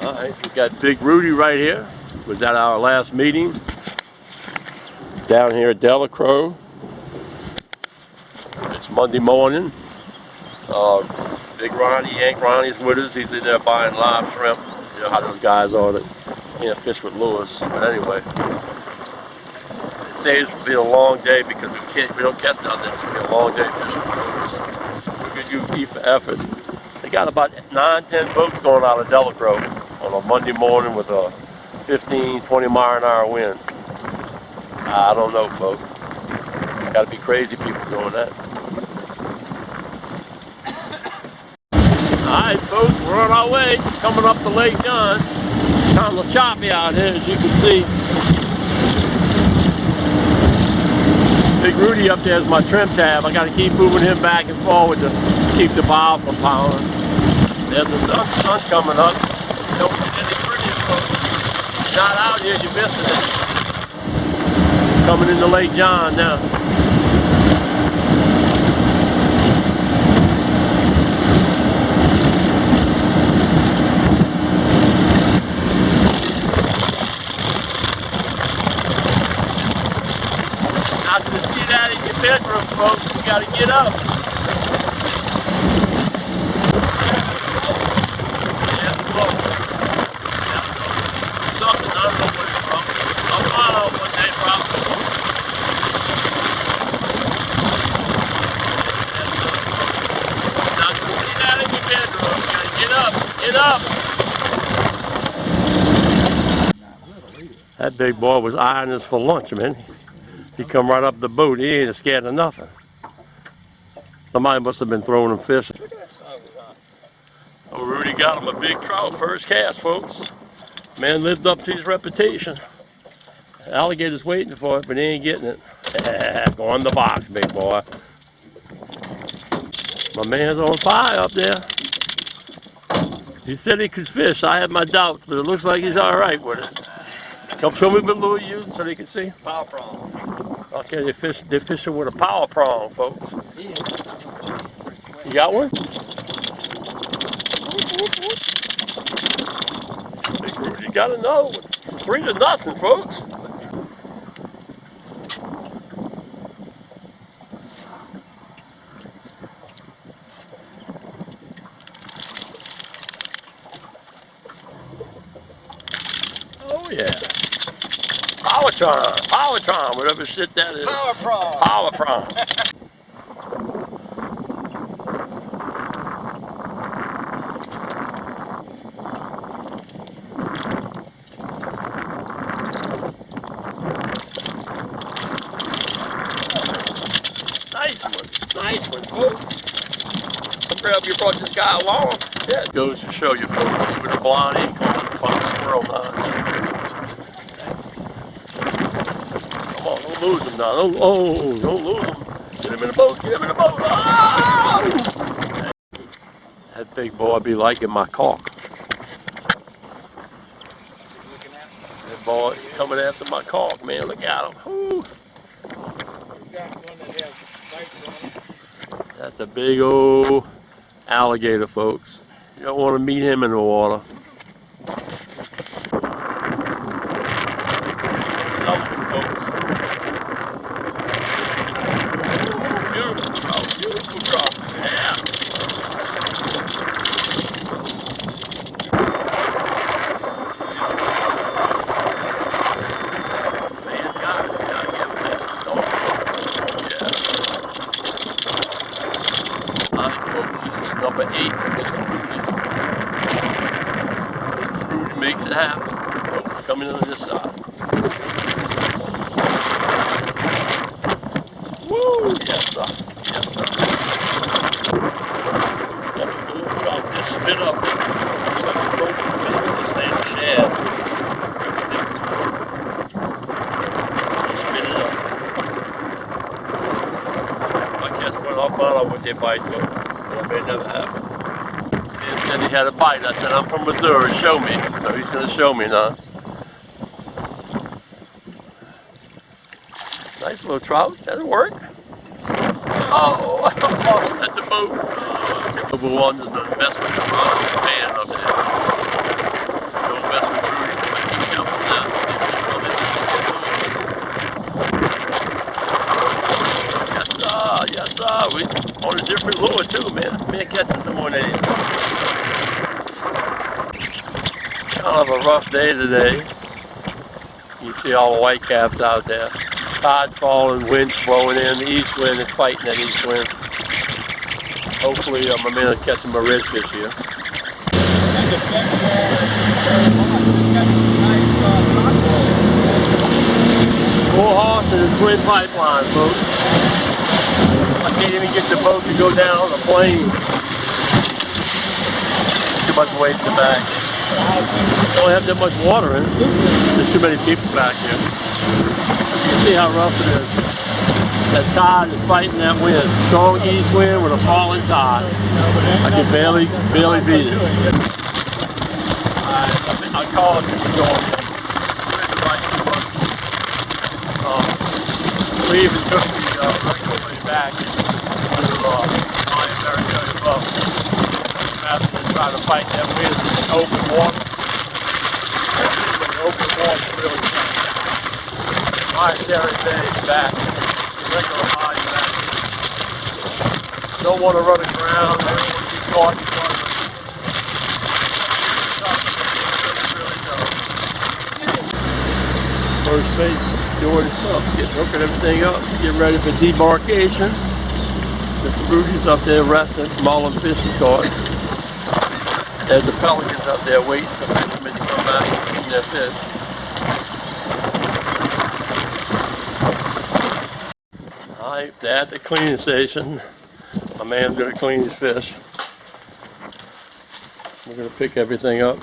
Alright, we got Big Rudy right here. Was at our last meeting down here at Delacroix. It's Monday morning. Big Ronnie, Yank Ronnie's with us. He's in there buying live shrimp. You know how those guys are that can't fish with lures. But anyway, it saves it will be a long day because we don't catch nothing. It's going to be a long day fishing with lures. We're going to E for effort. They got about 9-10 boats going out of Delacroix on a Monday morning with a 15-20 mile-an-hour wind. I don't know, folks. It's got to be crazy people doing that. Alright, folks, we're on our way. Coming up to Lake John. Kind of choppy out here, as you can see. Big Rudy up there is my trim tab. I got to keep moving him back and forward to keep the bow from pounding. There's the sun coming up. Don't get any prettier, folks. Not out here, you're missing it. Coming into Lake John now. Not gonna see that in your bedroom, folks. You gotta get up. Yeah, close. Yeah, something, I don't know what it's from. I'll find out one day, probably. Not gonna see that in your bedroom. You gotta get up. Get up. That big boy was eyeing us for lunch, man. He come right up the boat. He ain't scared of nothing. Somebody must have been throwing him fish. Oh, Rudy got him a big trout, first cast, folks. Man lived up to his reputation. Alligator's waiting for it, but he ain't getting it. Go in the box, big boy. My man's on fire up there. He said he could fish. I had my doubts, but it looks like he's all right with it. Come show me what lure you using so they can see. Power prong. Okay, they're fishing with a power prong, folks. You got one? Big Rudy got another one. 3-0, folks. Oh yeah. Powertron, whatever shit that is. Power prong. Power prong. Nice one, folks. I'm glad you brought this guy along. Yeah, it goes to show you, folks. Even a blind ain't gonna find a squirrel now. Come on, don't lose him now. Don't lose him. Get him in the boat. Get him in the boat. Oh! That big boy be liking my caulk. That boy coming after my caulk, man. Look at him. Ooh. That's a big old alligator, folks. You don't want to meet him in the water. Beautiful drop. Yeah. Man's got it. Gotta give him that. This is number 8 for Mr. Rudy. Rudy makes it happen. It's coming on this side. Woo! Yes, sir. Yes, sir. That's what the little trout just spit up. It's like a broken this ain't a shad. Just spit it up. If I catch one, I'll find out what they bite for. That may never happen. He said he had a bite. I said, I'm from Missouri, show me. So he's going to show me now. Nice little trout. That'll work. Oh, I'm lost at the boat. Number one is the mess with the man up there. We on a different lure too, man. Man catching some more than anything. Kind of a rough day today. You see all the white caps out there. Tide falling, winds blowing in. The east wind is fighting that east wind. Hopefully my man will catch some more redfish here. 4 horses and twin pipeline, folks. I can't even get the boat to go down the plane. Too much weight in the back. Don't have that much water in it. There's too many people back here. You see how rough it is. That tide is fighting that wind. Strong east wind with a falling tide. I can barely beat it. I call it the storm. We even took the regular back to Oneofthepack above. Rather than trying to fight that wind in open water. Open water really tough. Oneofthepack Bay is back. Regular body back. Don't want to run aground. I don't want to be caught in front of it. First base doing stuff, hooking everything up, getting ready for debarkation. Mr. Rudy's up there resting, mulling fishing caught. There's the pelicans up there waiting for fishermen to come back and clean their fish. Alright, they're at the cleaning station. My man's gonna clean his fish. We're gonna pick everything up.